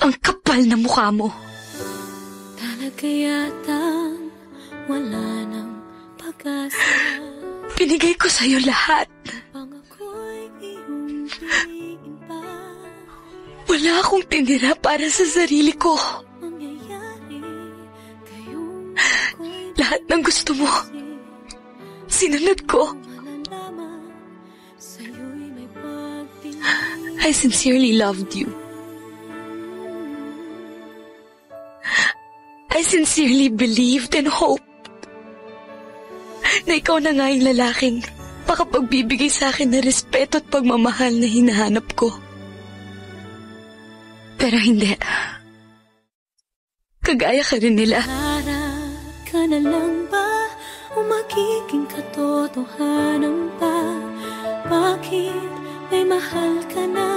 Ang kapal na mukha mo. Talaga yatang wala nang pag-asa. Binigay ko sa'yo lahat. Pangako'y iyong piliin pa. Wala akong tinira para sa sarili ko. Mangyayari kayong Lahat ng gusto mo, sinunod ko. malalaman. Sa'yo'y may pagtingin. I sincerely loved you. I sincerely believed and hoped na ikaw na nga yung lalaking makapagbibigay sa akin ng respeto at pagmamahal na hinahanap ko. Pero hindi. Kagaya ka rin nila. Harap ka na lang ba o magiging katotohanan pa? Bakit may mahal ka na